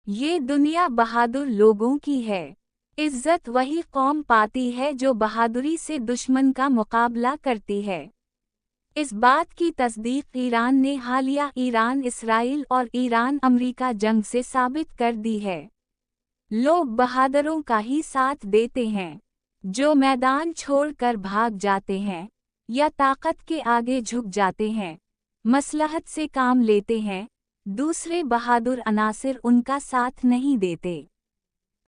یہ دنیا بہادر لوگوں کی ہے۔ عزت وہی قوم پاتی ہے جو بہادری سے دشمن کا مقابلہ کرتی ہے۔ اس بات کی تصدیق ایران نے حالیہ ایران اسرائیل اور ایران امریکہ جنگ سے ثابت کر دی ہے۔ لوگ بہادروں کا ہی ساتھ دیتے ہیں، جو میدان چھوڑ کر بھاگ جاتے ہیں یا طاقت کے آگے جھک جاتے ہیں، مصلحت سے کام لیتے ہیں۔ دوسرے بہادر عناصر ان کا ساتھ نہیں دیتے۔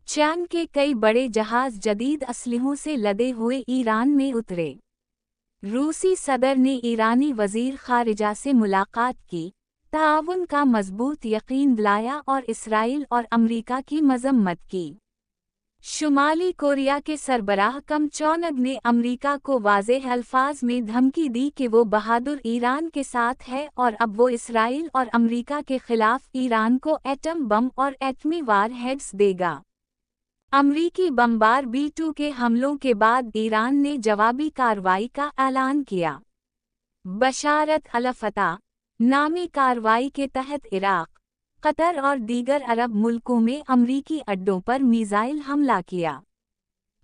چین کے کئی بڑے جہاز جدید اسلحوں سے لدے ہوئے ایران میں اترے۔ روسی صدر نے ایرانی وزیر خارجہ سے ملاقات کی، تعاون کا مضبوط یقین دلایا اور اسرائیل اور امریکہ کی مذمت کی۔ شمالی کوریا کے سربراہ کم جونگ ان نے امریکہ کو واضح الفاظ میں دھمکی دی کہ وہ بہادر ایران کے ساتھ ہے اور اب وہ اسرائیل اور امریکہ کے خلاف ایران کو ایٹم بم اور ایٹمی وار ہیڈز دے گا۔ امریکی بمبار B-2 کے حملوں کے بعد ایران نے جوابی کارروائی کا اعلان کیا۔ بشارت الفتح نامی کارروائی کے تحت عراق، قطر اور دیگر عرب ملکوں میں امریکی اڈوں پر میزائل حملہ کیا۔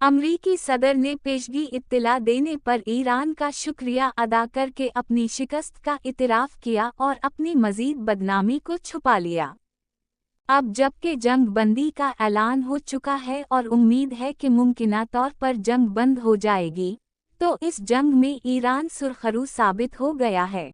امریکی صدر نے پیشگی اطلاع دینے پر ایران کا شکریہ ادا کر کے اپنی شکست کا اعتراف کیا اور اپنی مزید بدنامی کو چھپا لیا۔ اب جبکہ جنگ بندی کا اعلان ہو چکا ہے اور امید ہے کہ ممکنہ طور پر جنگ بند ہو جائے گی، تو اس جنگ میں ایران سرخرو ثابت ہو گیا ہے۔